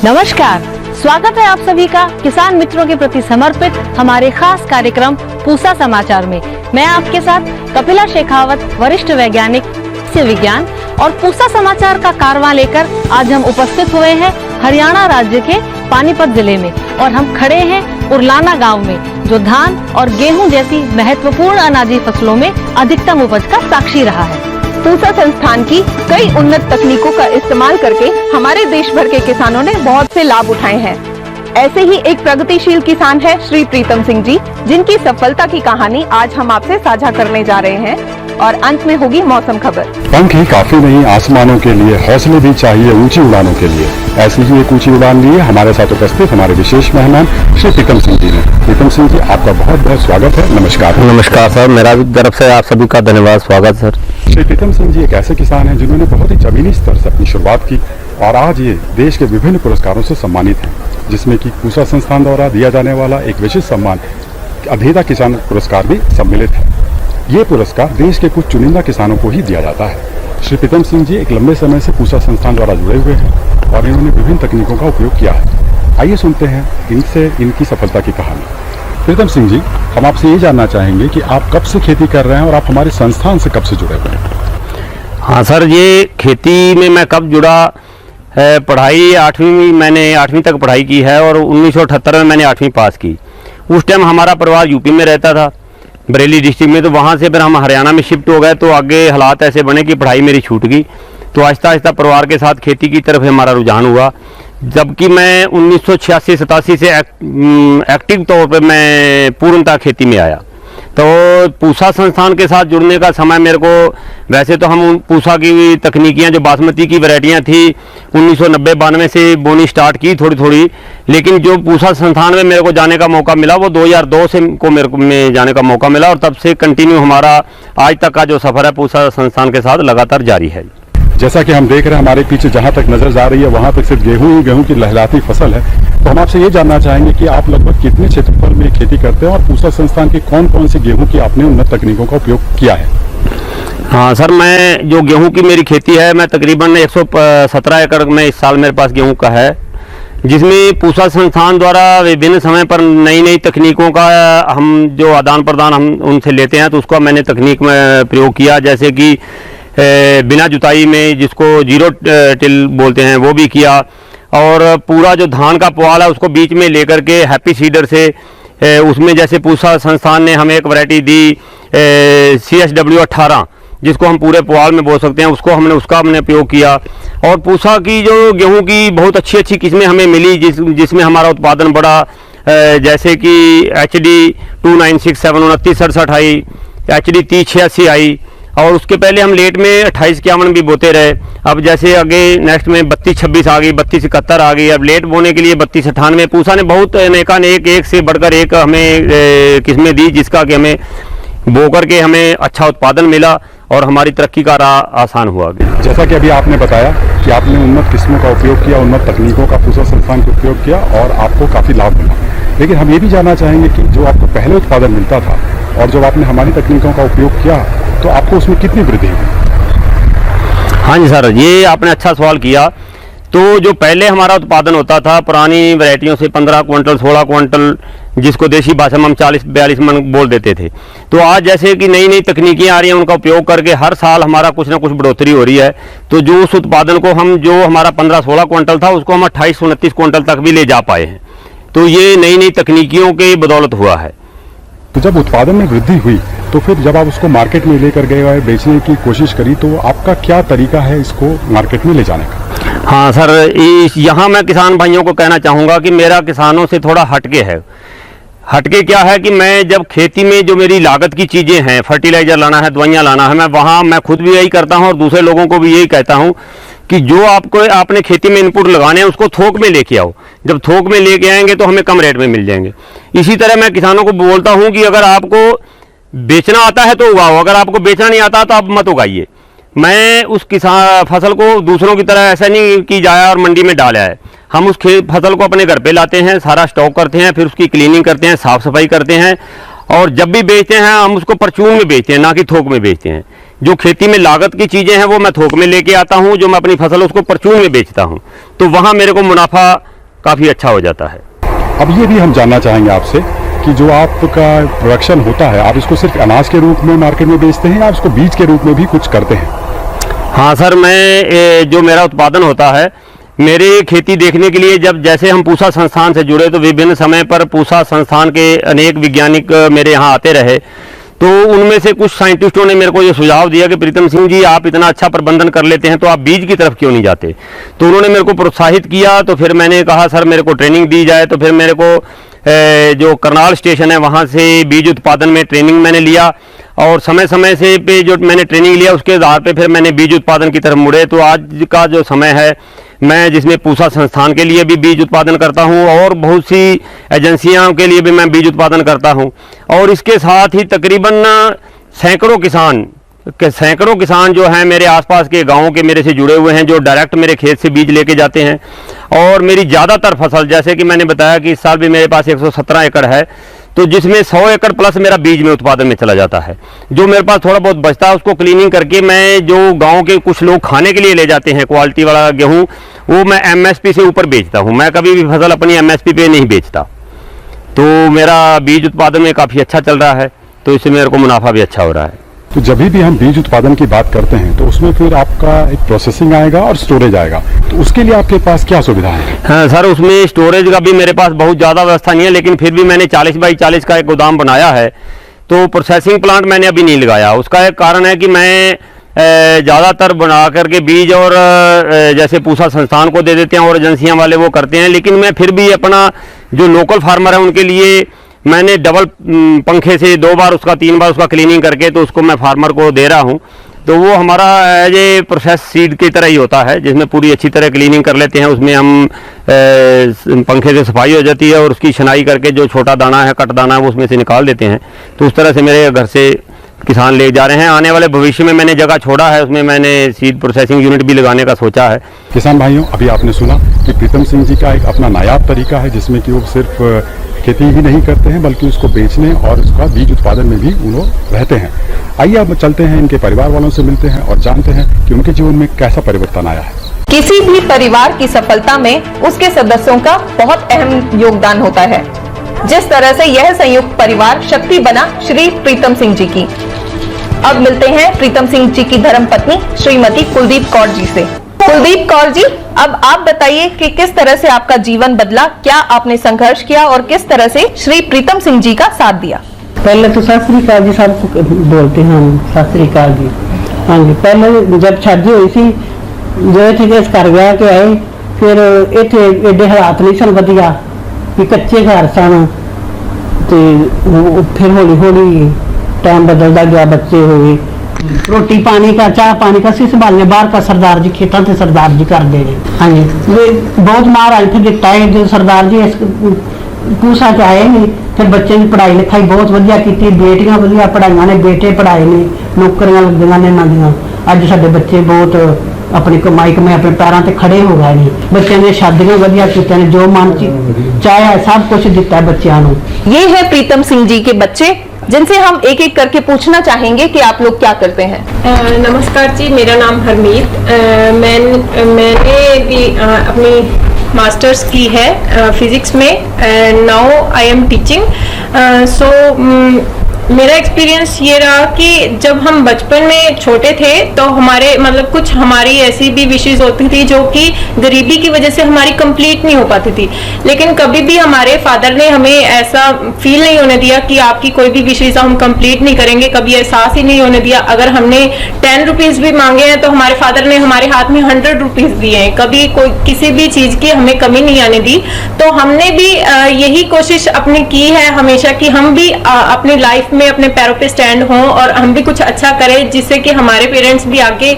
नमस्कार, स्वागत है आप सभी का किसान मित्रों के प्रति समर्पित हमारे खास कार्यक्रम पूसा समाचार में। मैं आपके साथ कपिला शेखावत, वरिष्ठ वैज्ञानिक कृषि विज्ञान, और पूसा समाचार का कारवां लेकर आज हम उपस्थित हुए हैं हरियाणा राज्य के पानीपत जिले में, और हम खड़े हैं उरलाना गांव में, जो धान और गेहूं जैसी महत्वपूर्ण अनाजी फसलों में अधिकतम उपज का साक्षी रहा है। पूसा संस्थान की कई उन्नत तकनीकों का इस्तेमाल करके हमारे देश भर के किसानों ने बहुत से लाभ उठाए हैं। ऐसे ही एक प्रगतिशील किसान है श्री प्रीतम सिंह जी, जिनकी सफलता की कहानी आज हम आपसे साझा करने जा रहे हैं। और अंत में होगी मौसम खबर। पंख ही काफी नहीं आसमानों के लिए, हौसले भी चाहिए ऊंची उड़ानों के लिए। ऐसी ही एक ऊंची उड़ान लिए हमारे साथ उपस्थित हमारे विशेष मेहमान श्री प्रीतम सिंह जी ने। प्रीतम सिंह जी, आपका बहुत बहुत स्वागत है। नमस्कार। नमस्कार सर, मेरा भी तरफ से आप सभी का धन्यवाद, स्वागत सर। श्री प्रीतम सिंह जी एक ऐसे किसान हैं जिन्होंने बहुत ही जमीनी स्तर से अपनी शुरुआत की और आज ये देश के विभिन्न पुरस्कारों से सम्मानित हैं, जिसमें कि पूसा संस्थान द्वारा दिया जाने वाला एक विशिष्ट सम्मान अधेदा किसान पुरस्कार भी सम्मिलित है। ये पुरस्कार देश के कुछ चुनिंदा किसानों को ही दिया जाता है। श्री प्रीतम सिंह जी एक लंबे समय से पूसा संस्थान द्वारा जुड़े हुए हैं और इन्होंने विभिन्न तकनीकों का उपयोग किया है। आइए सुनते हैं इनसे इनकी सफलता की कहानी। प्रीतम सिंह जी, हम आपसे ये जानना चाहेंगे कि आप कब से खेती कर रहे हैं और आप हमारे संस्थान से कब से जुड़े हुए हैं? हाँ सर, ये खेती में मैं कब जुड़ा है, पढ़ाई मैंने 8वीं तक पढ़ाई की है और 1978 में मैंने 8वीं पास की। उस टाइम हमारा परिवार यूपी में रहता था, बरेली डिस्ट्रिक्ट में, तो वहाँ से फिर हम हरियाणा में शिफ्ट हो गए। तो आगे हालात ऐसे बने कि पढ़ाई मेरी छूट गई, तो आहिस्ता आहिस्ता परिवार के साथ खेती की तरफ हमारा रुझान हुआ। जबकि मैं 1986-87 से एक्टिव तौर पे मैं पूर्णतः खेती में आया। तो पूसा संस्थान के साथ जुड़ने का समय मेरे को, वैसे तो हम पूसा की तकनीकियाँ जो बासमती की वैरायटियाँ थी 1990-92 से बोनी स्टार्ट की थोड़ी थोड़ी, लेकिन जो पूसा संस्थान में मेरे को जाने का मौका मिला वो 2002 से मेरे को में जाने का मौका मिला, और तब से कंटिन्यू हमारा आज तक का जो सफ़र है पूसा संस्थान के साथ लगातार जारी है। जैसा कि हम देख रहे हैं हमारे पीछे जहाँ तक नजर जा रही है वहाँ तक सिर्फ गेहूं की लहलाती फसल है। तो हम आपसे ये जानना चाहेंगे कि आप लगभग कितने क्षेत्रफल में खेती करते हैं और पूसा संस्थान की कौन कौन सी गेहूं की आपने उन्नत तकनीकों का उपयोग किया है? हाँ सर, मैं जो गेहूं की मेरी खेती है, मैं तकरीबन 117 एकड़ में इस साल मेरे पास गेहूं का है, जिसमें पूसा संस्थान द्वारा विभिन्न समय पर नई नई तकनीकों का हम जो आदान प्रदान हम उनसे लेते हैं, तो उसका मैंने तकनीक में प्रयोग किया। जैसे कि बिना जुताई में, जिसको जीरो टिल बोलते हैं, वो भी किया। और पूरा जो धान का पुआल है उसको बीच में लेकर के हैप्पी सीडर से उसमें, जैसे पूसा संस्थान ने हमें एक वैरायटी दी CSW18, जिसको हम पूरे पुआल में बो सकते हैं, उसका हमने उपयोग किया। और पूसा की जो गेहूं की बहुत अच्छी अच्छी किस्में हमें मिली, जिसमें हमारा उत्पादन बढ़ा। जैसे कि HD 2967 2967 आई, HD 3086 आई, और उसके पहले हम लेट में 2851 भी बोते रहे। अब जैसे आगे नेक्स्ट में 3226 आ गई, 3271 आ गई। अब लेट बोने के लिए 3298। पूसा ने बहुत अनेकानेक एक से बढ़कर एक हमें किस्में दी, जिसका कि हमें बो करके हमें अच्छा उत्पादन मिला और हमारी तरक्की का राह आसान हुआ। जैसा कि अभी आपने बताया कि आपने उन्नत किस्मों का उपयोग किया, उन्नत तकनीकों का पूसा संस्थान का उपयोग किया और आपको काफ़ी लाभ मिला, लेकिन हम ये भी जानना चाहेंगे कि जो आपको पहले उत्पादन मिलता था और जब आपने हमारी तकनीकों का उपयोग किया तो आपको उसमें कितनी वृद्धि हुई? हाँ जी सर, ये आपने अच्छा सवाल किया। तो जो पहले हमारा उत्पादन होता था पुरानी वैरायटियों से 15 क्विंटल 16 क्विंटल, जिसको देसी भाषा में हम 40-42 मन बोल देते थे, तो आज जैसे कि नई नई तकनीकें आ रही हैं, उनका उपयोग करके हर साल हमारा कुछ ना कुछ बढ़ोतरी हो रही है। तो जो उस उत्पादन को हम, जो हमारा 15-16 क्विंटल था, उसको हम 28-29 क्विंटल तक भी ले जा पाए हैं। तो ये नई नई तकनीकियों के बदौलत हुआ है। तो जब उत्पादन में वृद्धि हुई तो फिर जब आप उसको मार्केट में लेकर गए और बेचने की कोशिश करी, तो आपका क्या तरीका है इसको मार्केट में ले जाने का? हाँ सर, यहाँ मैं किसान भाइयों को कहना चाहूँगा कि मेरा किसानों से थोड़ा हटके है। हटके क्या है कि मैं जब खेती में जो मेरी लागत की चीज़ें हैं, फर्टिलाइज़र लाना है, दवाइयाँ लाना है, मैं खुद भी यही करता हूँ और दूसरे लोगों को भी यही कहता हूँ कि जो आपने खेती में इनपुट लगाने हैं उसको थोक में लेके आओ। जब थोक में लेके आएंगे तो हमें कम रेट में मिल जाएंगे। इसी तरह मैं किसानों को बोलता हूँ कि अगर आपको बेचना आता है तो उगाओ, अगर आपको बेचना नहीं आता तो आप मत उगाइए। मैं उस किसान फसल को दूसरों की तरह ऐसा नहीं कि जाया और मंडी में डाला है। हम उस फसल को अपने घर पे लाते हैं, सारा स्टॉक करते हैं, फिर उसकी क्लीनिंग करते हैं, साफ़ सफाई करते हैं, और जब भी बेचते हैं हम उसको परचून में बेचते हैं, ना कि थोक में बेचते हैं। जो खेती में लागत की चीज़ें हैं वो मैं थोक में लेके आता हूँ, जो मैं अपनी फसल उसको परचून में बेचता हूँ, तो वहाँ मेरे को मुनाफा काफ़ी अच्छा हो जाता है। अब ये भी हम जानना चाहेंगे आपसे कि जो आपका प्रोडक्शन होता है, आप इसको सिर्फ अनाज के रूप में मार्केट में बेचते हैं या आप इसको बीज के रूप में भी कुछ करते हैं? हाँ सर, मैं जो मेरा उत्पादन होता है, मेरी खेती देखने के लिए जब जैसे हम पूसा संस्थान से जुड़े तो विभिन्न समय पर पूसा संस्थान के अनेक वैज्ञानिक मेरे यहाँ आते रहे। तो उनमें से कुछ साइंटिस्टों ने मेरे को ये सुझाव दिया कि प्रीतम सिंह जी, आप इतना अच्छा प्रबंधन कर लेते हैं तो आप बीज की तरफ क्यों नहीं जाते। तो उन्होंने मेरे को प्रोत्साहित किया। तो फिर मैंने कहा सर मेरे को ट्रेनिंग दी जाए। तो फिर मेरे को जो करनाल स्टेशन है वहाँ से बीज उत्पादन में ट्रेनिंग मैंने लिया और समय समय से पे जो मैंने ट्रेनिंग लिया उसके आधार पे फिर मैंने बीज उत्पादन की तरफ मुड़े। तो आज का जो समय है मैं जिसमें पूसा संस्थान के लिए भी बीज उत्पादन करता हूं और बहुत सी एजेंसियों के लिए भी मैं बीज उत्पादन करता हूं। और इसके साथ ही तकरीबन सैकड़ों किसान जो हैं मेरे आसपास के गांवों के मेरे से जुड़े हुए हैं, जो डायरेक्ट मेरे खेत से बीज लेके जाते हैं। और मेरी ज़्यादातर फसल, जैसे कि मैंने बताया कि इस साल भी मेरे पास 117 एकड़ है, तो जिसमें 100 एकड़ प्लस मेरा बीज में उत्पादन में चला जाता है। जो मेरे पास थोड़ा बहुत बचता है उसको क्लीनिंग करके मैं जो गांव के कुछ लोग खाने के लिए ले जाते हैं क्वालिटी वाला गेहूं, वो मैं एमएसपी से ऊपर बेचता हूं। मैं कभी भी फसल अपनी एमएसपी पे नहीं बेचता। तो मेरा बीज उत्पादन में काफ़ी अच्छा चल रहा है, तो इससे मेरे को मुनाफा भी अच्छा हो रहा है। तो जब भी हम बीज उत्पादन की बात करते हैं तो उसमें फिर आपका एक प्रोसेसिंग आएगा और स्टोरेज आएगा, तो उसके लिए आपके पास क्या सुविधा है? हाँ सर, उसमें स्टोरेज का भी मेरे पास बहुत ज़्यादा व्यवस्था नहीं है, लेकिन फिर भी मैंने 40 बाई 40 का एक गोदाम बनाया है। तो प्रोसेसिंग प्लांट मैंने अभी नहीं लगाया। उसका एक कारण है कि मैं ज़्यादातर बना करके बीज और जैसे पूसा संस्थान को दे देते हैं और एजेंसियां वाले वो करते हैं, लेकिन मैं फिर भी अपना जो लोकल फार्मर है उनके लिए मैंने डबल पंखे से 2 बार उसका 3 बार उसका क्लीनिंग करके तो उसको मैं फार्मर को दे रहा हूँ। तो वो हमारा एज ए प्रोसेस सीड की तरह ही होता है, जिसमें पूरी अच्छी तरह क्लीनिंग कर लेते हैं। उसमें हम पंखे से सफाई हो जाती है और उसकी छनाई करके जो छोटा दाना है, कट दाना है, वो उसमें से निकाल देते हैं। तो उस तरह से मेरे घर से किसान ले जा रहे हैं। आने वाले भविष्य में मैंने जगह छोड़ा है, उसमें मैंने सीड प्रोसेसिंग यूनिट भी लगाने का सोचा है। किसान भाइयों, अभी आपने सुना कि प्रीतम सिंह जी का एक अपना नायाब तरीका है जिसमें कि वो सिर्फ खेती ही नहीं करते हैं बल्कि उसको बेचने और उसका बीज उत्पादन में भी वो रहते हैं। आइए अब चलते हैं, इनके परिवार वालों से मिलते हैं और जानते हैं कि उनके जीवन में कैसा परिवर्तन आया है। किसी भी परिवार की सफलता में उसके सदस्यों का बहुत अहम योगदान होता है। जिस तरह से यह संयुक्त परिवार शक्ति बना श्री प्रीतम सिंह जी की। अब मिलते हैं प्रीतम सिंह जी की धर्मपत्नी श्रीमती कुलदीप कौर जी से। कुलदीप कौर जी, अब आप बताइए कि किस तरह से आपका जीवन बदला, क्या आपने संघर्ष किया और किस तरह से श्री प्रीतम सिंह जी का साथ दिया? पहले तो सत श्री अकाल जी सबको बोलते हैं हम, सत श्री अकाल जी। हाँ जी, पहले जब शादी हुई थी जो इतने इस घर विआह के आए, फिर इतने एडे हालात नहीं सन वधिया कि कच्चे घर सन, तो फिर हौली हौली टाइम बदलता गया, बच्चे हुए, रोटी पानी का चाह पानी का सी संभालने बाहर का सरदार जी खेतों से सरदार जी कर दे रहे। हाँ जी, वे बहुत महाराज फिर दिता है जो सरदार जी इस पूसा च आए नहीं। फिर बच्चे की पढ़ाई लिखाई बहुत वधिया की, बेटियां वधिया पढ़ाइया ने, बेटे पढ़ाए ने, नौकरियां लगियां ने इन्हां दियां। अज साडे बच्चे बहुत अपनी कमाई कमाई अपने पैरों ते खड़े हो गए हैं। बच्चों ने शादियां वधिया कीतियां ने, जो मन चाहे सब कुछ दिता है बच्चों को। ये है प्रीतम सिंह जी के बच्चे, जिनसे हम एक एक करके पूछना चाहेंगे कि आप लोग क्या करते हैं। नमस्कार जी, मेरा नाम हरमीत। मैंने भी अपनी मास्टर्स की है फिजिक्स में। Now I am teaching. So मेरा एक्सपीरियंस ये रहा कि जब हम बचपन में छोटे थे तो हमारे मतलब कुछ हमारी ऐसी भी विशेष होती थी जो कि गरीबी की वजह से हमारी कंप्लीट नहीं हो पाती थी, लेकिन कभी भी हमारे फादर ने हमें ऐसा फील नहीं होने दिया कि आपकी कोई भी विशेष हम कंप्लीट नहीं करेंगे। कभी एहसास ही नहीं होने दिया। अगर हमने 10 रुपीज भी मांगे हैं तो हमारे फादर ने हमारे हाथ में 100 रुपीज दिए हैं। कभी कोई किसी भी चीज की हमें कमी नहीं आने दी। तो हमने भी यही कोशिश अपनी की है हमेशा कि हम भी अपनी लाइफ में अपने पैरों पे स्टैंड हों और हम भी कुछ अच्छा करें, जिससे कि हमारे पेरेंट्स भी आगे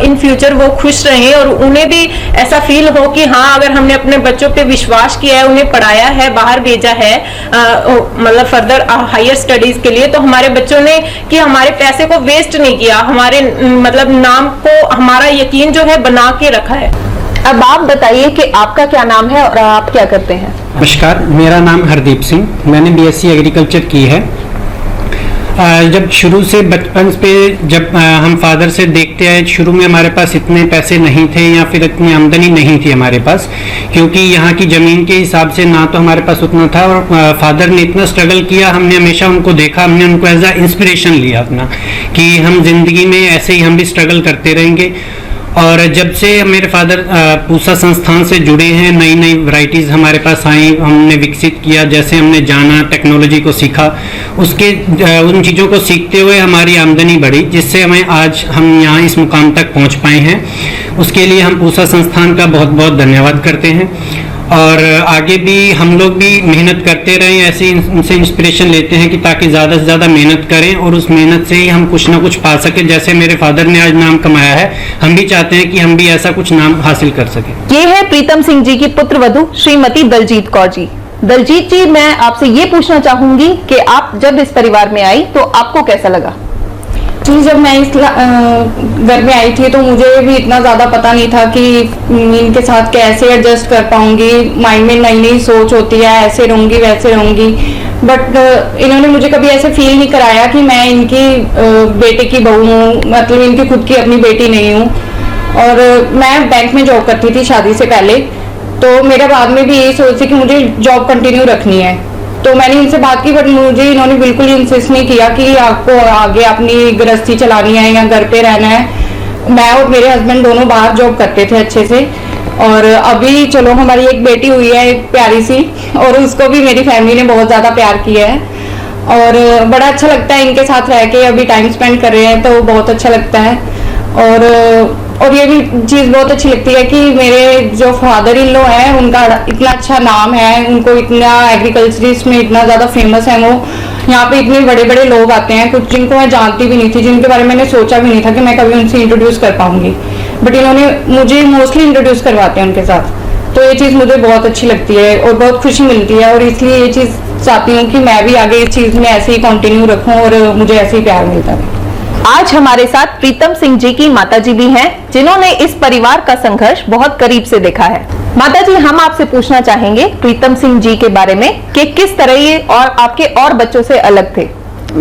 इन फ्यूचर वो खुश रहें और उन्हें भी ऐसा फील हो कि हाँ, अगर हमने अपने बच्चों पे विश्वास किया है, उन्हें पढ़ाया है, बाहर भेजा है मतलब फर्दर हायर स्टडीज के लिए, तो हमारे बच्चों ने कि हमारे पैसे को वेस्ट नहीं किया, हमारे मतलब नाम को हमारा यकीन जो है बना के रखा है। अब आप बताइए कि आपका क्या नाम है और आप क्या करते हैं? नमस्कार, मेरा नाम हरदीप सिंह, मैंने बीएससी एग्रीकल्चर की है। जब शुरू से बचपन पे जब हम फादर से देखते आए, शुरू में हमारे पास इतने पैसे नहीं थे या फिर इतनी आमदनी नहीं थी हमारे पास, क्योंकि यहाँ की ज़मीन के हिसाब से ना तो हमारे पास उतना था, और फादर ने इतना स्ट्रगल किया, हमने हमेशा उनको देखा, हमने उनको एज अ इंस्पिरेशन लिया अपना, कि हम जिंदगी में ऐसे ही हम भी स्ट्रगल करते रहेंगे। और जब से मेरे फादर पूसा संस्थान से जुड़े हैं, नई नई वैरायटीज़ हमारे पास आई, हमने विकसित किया, जैसे हमने जाना, टेक्नोलॉजी को सीखा, उसके उन चीज़ों को सीखते हुए हमारी आमदनी बढ़ी, जिससे हमें आज हम यहाँ इस मुकाम तक पहुँच पाए हैं। उसके लिए हम पूसा संस्थान का बहुत बहुत धन्यवाद करते हैं, और आगे भी हम लोग भी मेहनत करते रहें, ऐसे उनसे इंस्पिरेशन लेते हैं कि ताकि ज़्यादा से ज़्यादा मेहनत करें और उस मेहनत से ही हम कुछ ना कुछ पा सकें। जैसे मेरे फादर ने आज नाम कमाया है, हम भी चाहते हैं कि हम भी ऐसा कुछ नाम हासिल कर सकें। ये है प्रीतम सिंह जी की पुत्रवधू श्रीमती दलजीत कौर जी। दलजीत जी, मैं आपसे ये पूछना चाहूंगी कि आप जब इस परिवार में आई तो आपको कैसा लगा? जी, जब मैं इस घर में आई थी तो मुझे भी इतना ज़्यादा पता नहीं था कि इनके साथ कैसे एडजस्ट कर पाऊंगी। माइंड में नई नई सोच होती है, ऐसे रहूंगी वैसे रहूंगी, बट इन्होंने मुझे कभी ऐसे फील नहीं कराया कि मैं इनकी बेटे की बहू हूँ, मतलब इनकी खुद की अपनी बेटी नहीं हूँ। और मैं बैंक में जॉब करती थी शादी से पहले, तो मेरे बाद में भी यही सोच थी कि मुझे जॉब कंटिन्यू रखनी है। तो मैंने इनसे बात की, बट मुझे इन्होंने बिल्कुल इंसिस्ट नहीं किया कि आपको आगे अपनी गृहस्थी चलानी है या घर पे रहना है। मैं और मेरे हस्बैंड दोनों बाहर जॉब करते थे अच्छे से, और अभी चलो हमारी एक बेटी हुई है, एक प्यारी सी, और उसको भी मेरी फैमिली ने बहुत ज़्यादा प्यार किया है, और बड़ा अच्छा लगता है इनके साथ रह के। अभी टाइम स्पेंड कर रहे हैं तो बहुत अच्छा लगता है। और ये भी चीज़ बहुत अच्छी लगती है कि मेरे जो फादर इन लॉ है, उनका इतना अच्छा नाम है, उनको इतना एग्रीकल्चरिस्ट में इतना ज़्यादा फेमस है वो। यहाँ पे इतने बड़े बड़े लोग आते हैं, कुछ जिनको मैं जानती भी नहीं थी, जिनके बारे में मैंने सोचा भी नहीं था कि मैं कभी उनसे इंट्रोड्यूस कर पाऊंगी, बट इन्होंने मुझे मोस्टली इंट्रोड्यूस करवाते हैं उनके साथ। तो ये चीज़ मुझे बहुत अच्छी लगती है और बहुत खुशी मिलती है, और इसलिए ये चीज़ चाहती हूँ कि मैं भी आगे इस चीज़ में ऐसे ही कंटिन्यू रखूँ और मुझे ऐसे ही प्यार मिलता है। आज हमारे साथ प्रीतम सिंह जी की माताजी भी हैं, जिन्होंने इस परिवार का संघर्ष बहुत करीब से देखा है। माताजी, हम आपसे पूछना चाहेंगे प्रीतम सिंह जी के बारे में कि किस तरह ये और आपके और बच्चों से अलग थे।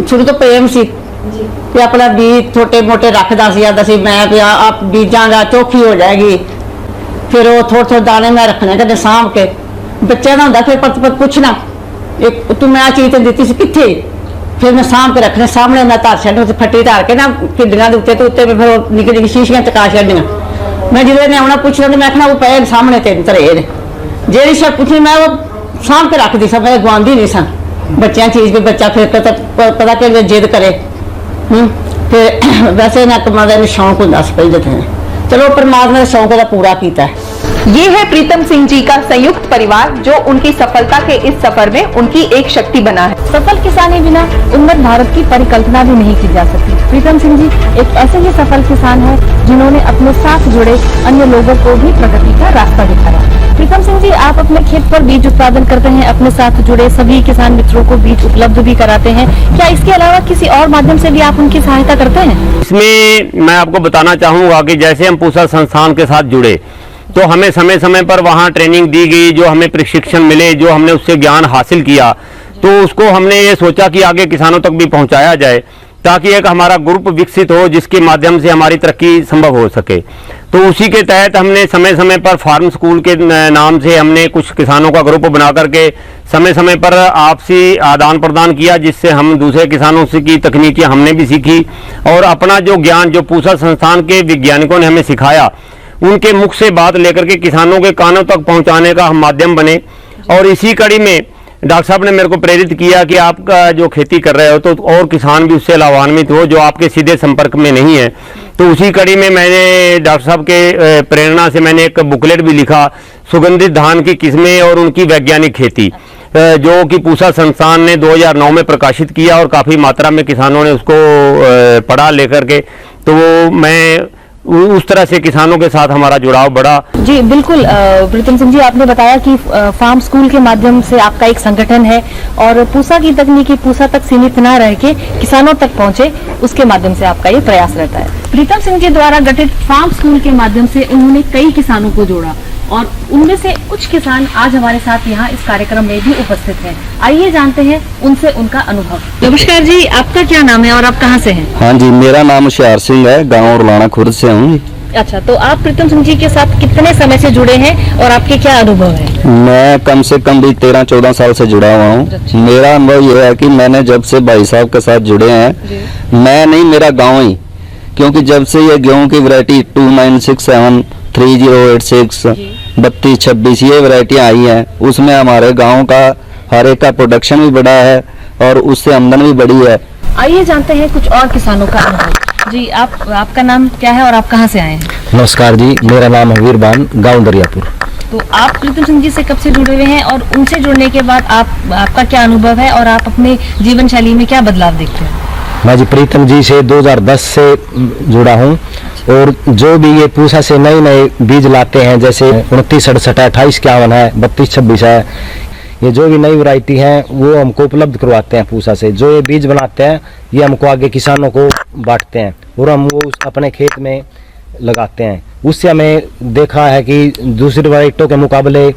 शुरू तो प्रेम सी कि अपना बीज छोटे मोटे रखता सी, मैं भी आप बीजांगा चौखी हो जाएगी, फिर वो थोड़े थोड़े दाने में रखने कदे सामभ के। बच्चे का होंगे फिर पत पूछना एक तू मैं आ चीज दी सी किथे, फिर मैं सामभ के रखने सामने मैं धर छड़ फट्टी धर के ना भिड्डियां के उत्ते, तो उत्ते फिर निक्की निक्की शीशियां चका छड़ियां। मैं जिले ने आना पूछना तो मैं आखना वो पे सामने तेन धरे ने, जेड़ी शर्त पूछनी मैं वो सामभ के रखती सा, मैं गुआंदी नहीं सा। बच्चियां चीज भी बच्चा फिर पता कि जिद करे, फिर वैसे ना कमाने में शौक होंदा सी पहले तो, चलो परमात्मा ने शौक का पूरा किया है। ये है प्रीतम सिंह जी का संयुक्त परिवार, जो उनकी सफलता के इस सफर में उनकी एक शक्ति बना है। सफल किसानी बिना उन्नत भारत की परिकल्पना भी नहीं की जा सकती। प्रीतम सिंह जी एक ऐसे ही सफल किसान हैं, जिन्होंने अपने साथ जुड़े अन्य लोगों को भी प्रगति का रास्ता दिखाया। प्रीतम सिंह जी, आप अपने खेत पर बीज उत्पादन करते हैं, अपने साथ जुड़े सभी किसान मित्रों को बीज उपलब्ध भी कराते हैं। क्या इसके अलावा किसी और माध्यम से भी आप उनकी सहायता करते हैं? इसमें मैं आपको बताना चाहूँगा कि जैसे हम पूसा संस्थान के साथ जुड़े तो हमें समय समय पर वहाँ ट्रेनिंग दी गई, जो हमें प्रशिक्षण मिले, जो हमने उससे ज्ञान हासिल किया, तो उसको हमने ये सोचा कि आगे किसानों तक भी पहुँचाया जाए, ताकि एक हमारा ग्रुप विकसित हो जिसके माध्यम से हमारी तरक्की संभव हो सके। तो उसी के तहत हमने समय समय पर फार्म स्कूल के नाम से हमने कुछ किसानों का ग्रुप बना करके समय समय पर आपसी आदान प्रदान किया, जिससे हम दूसरे किसानों से की तकनीकें हमने भी सीखी, और अपना जो ज्ञान जो पूसा संस्थान के वैज्ञानिकों ने हमें सिखाया, उनके मुख से बात लेकर के किसानों के कानों तक पहुंचाने का हम माध्यम बने। और इसी कड़ी में डॉक्टर साहब ने मेरे को प्रेरित किया कि आपका जो खेती कर रहे हो तो और किसान भी उससे लाभान्वित हो जो आपके सीधे संपर्क में नहीं है। तो उसी कड़ी में मैंने डॉक्टर साहब के प्रेरणा से मैंने एक बुकलेट भी लिखा, सुगंधित धान की किस्में और उनकी वैज्ञानिक खेती, जो कि पूसा संस्थान ने 2009 में प्रकाशित किया, और काफ़ी मात्रा में किसानों ने उसको पढ़ा लेकर के। तो मैं उस तरह से किसानों के साथ हमारा जुड़ाव बढ़ा। जी बिल्कुल। प्रीतम सिंह जी, आपने बताया कि फार्म स्कूल के माध्यम से आपका एक संगठन है, और पूसा की तकनीकी पूसा तक सीमित न रह के किसानों तक पहुंचे, उसके माध्यम से आपका ये प्रयास रहता है। प्रीतम सिंह जी द्वारा गठित फार्म स्कूल के माध्यम से उन्होंने कई किसानों को जोड़ा। और उनमें से कुछ किसान आज हमारे साथ यहाँ इस कार्यक्रम में भी उपस्थित हैं। आइए जानते हैं उनसे उनका अनुभव। नमस्कार जी, आपका क्या नाम है और आप कहाँ से हैं? हाँ जी, मेरा नाम होशियार सिंह है, गांव उरलाना खुर्द से हूँ। अच्छा, तो आप प्रीतम सिंह जी के साथ कितने समय से जुड़े हैं और आपके क्या अनुभव है? मैं कम से कम भी 13-14 साल से जुड़ा हुआ हूँ। मेरा अनुभव यह है कि मैंने जब से भाई साहब के साथ जुड़े हैं, मैं नहीं, मेरा गांव ही, क्योंकि जब से ये गेहूं की वैरायटी 2967, 3086, 3226 ये वैरायटियाँ आई हैं, उसमें हमारे गाँव का हर एक का प्रोडक्शन भी बढ़ा है और उससे आमदन भी बढ़ी है। आइए जानते हैं कुछ और किसानों का अनुभव। जी, आपका नाम क्या है और आप कहाँ से आए हैं? नमस्कार जी, मेरा नाम है वीरबान, गाँव दरियापुर। तो आप प्रीतम सिंह जी से कब से जुड़े हुए हैं और उनसे जुड़ने के बाद आपका क्या अनुभव है और आप अपने जीवन शैली में क्या बदलाव देखते हैं? मैं जी प्रीतम जी से 2010 से जुड़ा हूँ और जो भी ये पूसा से नए नए बीज लाते हैं, जैसे 2967 है, 2851 है, 3226 है, ये जो भी नई वैरायटी है वो हमको उपलब्ध करवाते हैं पूसा से। जो ये बीज बनाते हैं ये हमको आगे किसानों को बांटते हैं और हम वो अपने खेत में लगाते हैं। उससे हमें देखा है कि दूसरी वैरायटियों के मुकाबले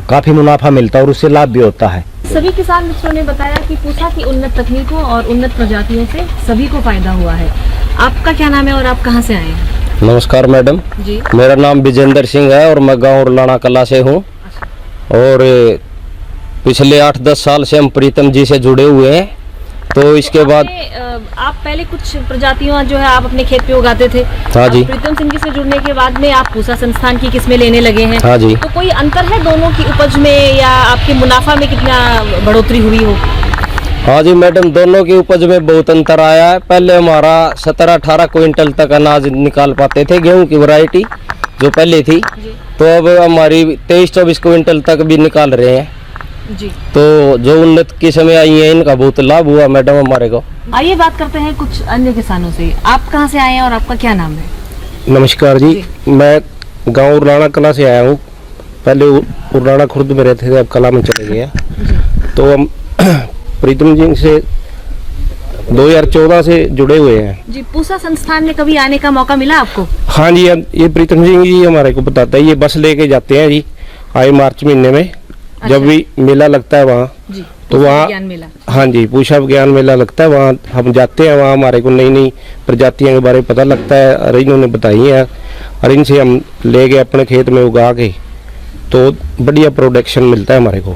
काफ़ी मुनाफा मिलता है और उससे लाभ भी होता है। सभी किसान मित्रों ने बताया कि पूसा की उन्नत तकनीकों और उन्नत प्रजातियों से सभी को फायदा हुआ है। आपका क्या नाम है और आप कहाँ से आए हैं? नमस्कार मैडम जी, मेरा नाम विजेंद्र सिंह है और मैं गाँव उरलाना कला से हूँ और पिछले 8-10 साल से हम प्रीतम जी से जुड़े हुए हैं। तो इसके बाद आप पहले कुछ प्रजातियां जो है आप अपने खेत पे उगाते थे। हाँ जी। प्रीतम सिंह जी से जुड़ने के बाद में आप पूसा संस्थान की किस्में लेने लगे हैं। हाँ जी। तो कोई अंतर है दोनों की उपज में या आपके मुनाफा में कितना बढ़ोतरी हुई हो? हाँ जी मैडम, दोनों की उपज में बहुत अंतर आया है। पहले हमारा 17-18 क्विंटल तक अनाज निकाल पाते थे, गेहूं की वैरायटी जो पहले थी, तो अब हमारी 23-24 क्विंटल तक भी निकाल रहे हैं जी। तो जो उन्नत किस्में आई हैं इनका बहुत लाभ हुआ मैडम हमारे को। आइए बात करते हैं कुछ अन्य किसानों से। आप कहाँ से आए हैं और आपका क्या नाम है? नमस्कार जी, मैं गांव उरलाना कला से आया हूँ। पहले उरलाना खुर्द में रहते थे, अब कला में चले गए हैं। तो हम प्रीतम जी से 2014 से जुड़े हुए हैं जी। पूसा संस्थान में कभी आने का मौका मिला आपको? हाँ जी, ये प्रीतम सिंह जी हमारे को बताता है, ये बस लेके जाते हैं जी, आए मार्च महीने में। अच्छा। जब भी मेला लगता है वहाँ जी, तो वहाँ हाँ जी पूषा विज्ञान मेला लगता है, वहाँ हम जाते हैं। वहाँ हमारे को नई नई प्रजातियों के बारे में पता लगता है और इन्होंने बताई है और इनसे हम ले गए अपने खेत में उगा के, तो बढ़िया प्रोडक्शन मिलता है हमारे को।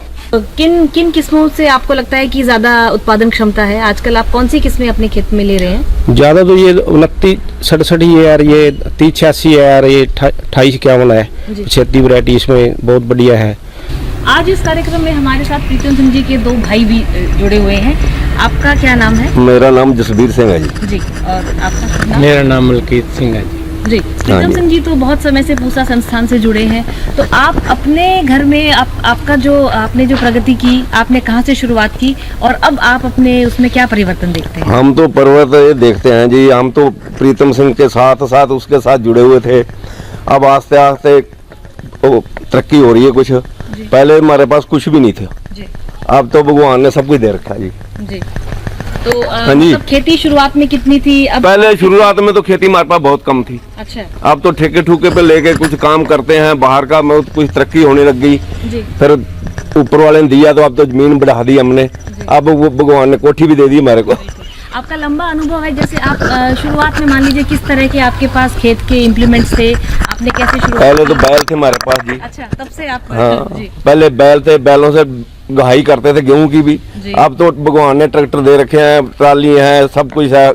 किन किन किस्मों से आपको लगता है कि ज्यादा उत्पादन क्षमता है? आजकल आप कौन सी किस्में अपने खेत में ले रहे हैं? ज्यादा तो ये 2967 ही है यार, ये 3086 है यार, ये 2851 है, 36 वैरायटी इसमें बहुत बढ़िया है। आज इस कार्यक्रम में हमारे साथ प्रीतम सिंह जी के 2 भाई भी जुड़े हुए हैं। आपका क्या नाम है? मेरा नाम जसबीर सिंह है जी। जी, और आपका नाम? मेरा नाम मलकीत सिंह है जी। प्रीतम सिंह जी तो बहुत समय से पूसा संस्थान से जुड़े हैं, तो आप अपने घर में आपका जो आपने जो प्रगति की, आपने कहाँ से शुरुआत की और अब आप अपने उसमें क्या परिवर्तन देखते हैं? हम तो परिवर्तन ये देखते हैं जी, हम तो प्रीतम सिंह के साथ साथ उसके साथ जुड़े हुए थे। अब आस्ते आस्ते तरक्की हो रही है कुछ। पहले हमारे पास कुछ भी नहीं था जी। अब तो भगवान ने सब कुछ दे रखा जी। जी, तो हाँ जी। मतलब खेती शुरुआत में कितनी थी? अब पहले शुरुआत में तो खेती हमारे पास बहुत कम थी। अच्छा। अब तो ठेके ठुके पे लेके कुछ काम करते हैं बाहर का, मैं कुछ तरक्की होने लग गई। जी। फिर ऊपर वाले ने दिया तो अब तो जमीन बढ़ा दी हमने, अब वो भगवान ने कोठी भी दे दी हमारे को। आपका लंबा अनुभव है, जैसे आप शुरुआत में मान लीजिए किस तरह के आपके पास खेत के इम्प्लीमेंट्स थे, आपने कैसे शुरुआत? पहले तो बैल थे हमारे पास जी। अच्छा, तब से आप हाँ, जी। पहले बैल थे, बैलों से गहाई करते थे गेहूं की भी। अब तो भगवान ने ट्रैक्टर दे रखे हैं, ट्राली है, सब कुछ है,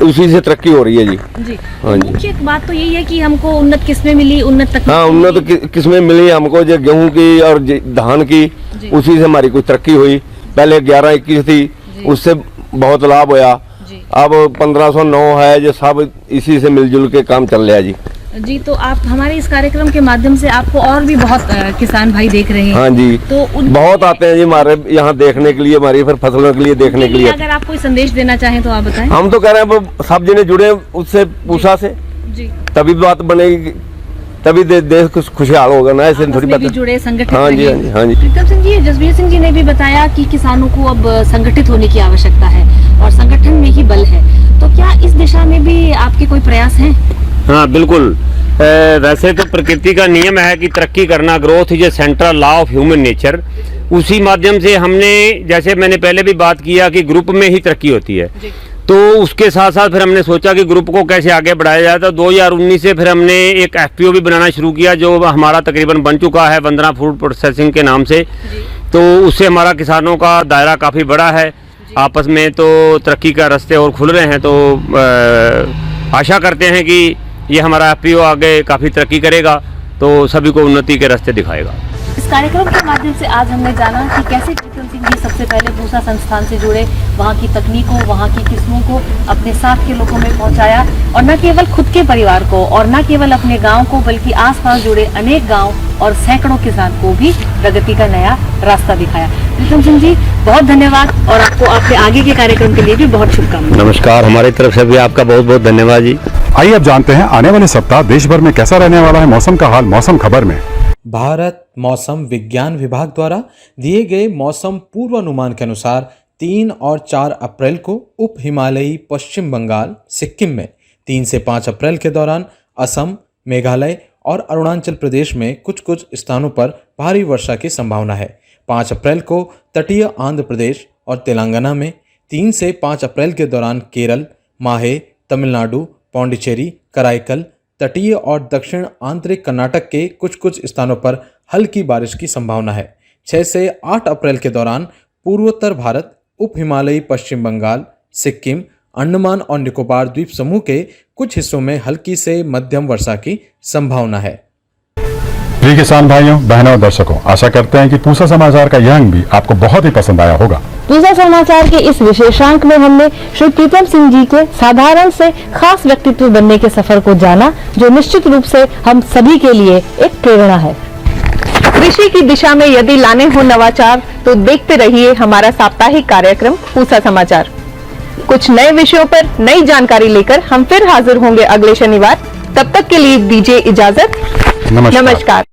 उसी से तरक्की हो रही है जी। जी। हाँ जी। मुख्य बात तो यही है कि हमको उन्नत किस्में मिली, उन्नत तकनीक। हाँ, उन्नत किस्में मिली हमको, जो गेहूं की और धान की, उसी से हमारी कुछ तरक्की हुई। पहले 11-21 थी, उससे बहुत लाभ होया। अब 1509 है, जो सब इसी से मिलजुल के काम चल रहा है जी। जी, तो आप हमारे इस कार्यक्रम के माध्यम से आपको और भी बहुत किसान भाई देख रहे हैं। हाँ जी, तो बहुत आते हैं जी हमारे यहाँ देखने के लिए, हमारी फिर फसलों के लिए देखने के लिए। अगर आप कोई संदेश देना चाहें तो आप बताएं। हम तो कह रहे हैं वो सब जने जुड़े उससे पूसा से जी, तभी बात बनेगी, तभी देश कुछ खुशहाल होगा ना, ऐसे थोड़ी बात। जुड़े संगठित हाँ जी, हाँ जी, हाँ जी। प्रीतम सिंह जी, जसबीर सिंह जी ने भी बताया कि किसानों को अब संगठित होने की आवश्यकता है और संगठन में ही बल है, तो क्या इस दिशा में भी आपके कोई प्रयास हैं? हाँ बिल्कुल, वैसे तो प्रकृति का नियम है कि तरक्की करना, growth is a central law of human nature. उसी माध्यम से हमने, जैसे मैंने पहले भी बात किया कि ग्रुप में ही तरक्की होती है, तो उसके साथ साथ फिर हमने सोचा कि ग्रुप को कैसे आगे बढ़ाया जाए। तो 2019 से फिर हमने एक FPO भी बनाना शुरू किया, जो हमारा तकरीबन बन चुका है, वंदना फूड प्रोसेसिंग के नाम से। तो उससे हमारा किसानों का दायरा काफ़ी बड़ा है, आपस में तो तरक्की का रास्ते और खुल रहे हैं। तो आशा करते हैं कि ये हमारा FPO आगे काफ़ी तरक्की करेगा, तो सभी को उन्नति के रास्ते दिखाएगा। इस कार्यक्रम के माध्यम से आज हमने जाना कि कैसे प्रीतम सिंह जी सबसे पहले पूसा संस्थान से जुड़े, वहाँ की तकनीकों, वहाँ की किस्मों को अपने साथ के लोगों में पहुँचाया, और न केवल खुद के परिवार को और न केवल अपने गांव को, बल्कि आसपास जुड़े अनेक गांव और सैकड़ों किसान को भी प्रगति का नया रास्ता दिखाया। प्रीतम सिंह जी, बहुत धन्यवाद, और आपको आपके आगे के कार्यक्रम के लिए भी बहुत शुभकामनाएं। नमस्कार, हमारी तरफ से भी आपका बहुत बहुत धन्यवाद जी। आइए अब जानते हैं आने वाले सप्ताह देश भर में कैसा रहने वाला है मौसम का हाल मौसम खबर में। भारत मौसम विज्ञान विभाग द्वारा दिए गए मौसम पूर्वानुमान के अनुसार 3 और 4 अप्रैल को उप हिमालयी पश्चिम बंगाल, सिक्किम में, 3 से 5 अप्रैल के दौरान असम, मेघालय और अरुणाचल प्रदेश में कुछ कुछ स्थानों पर भारी वर्षा की संभावना है। 5 अप्रैल को तटीय आंध्र प्रदेश और तेलंगाना में, 3 से 5 अप्रैल के दौरान केरल, माहे, तमिलनाडु, पौंडीचेरी, कराईकल, तटीय और दक्षिण आंतरिक कर्नाटक के कुछ कुछ स्थानों पर हल्की बारिश की संभावना है। 6 से 8 अप्रैल के दौरान पूर्वोत्तर भारत, उप हिमालयी पश्चिम बंगाल, सिक्किम, अंडमान और निकोबार द्वीप समूह के कुछ हिस्सों में हल्की से मध्यम वर्षा की संभावना है। प्रिय किसान भाइयों, बहनों और दर्शकों, आशा करते हैं कि पूसा समाचार का यह अंक भी आपको बहुत ही पसंद आया होगा। पूसा समाचार के इस विशेषांक में हमने श्री प्रीतम सिंह जी के साधारण से खास व्यक्तित्व बनने के सफर को जाना, जो निश्चित रूप से हम सभी के लिए एक प्रेरणा है। कृषि की दिशा में यदि लाने हो नवाचार, तो देखते रहिए हमारा साप्ताहिक कार्यक्रम पूसा समाचार। कुछ नए विषयों पर नई जानकारी लेकर हम फिर हाजिर होंगे अगले शनिवार। तब तक के लिए दीजिए इजाजत। नमस्कार।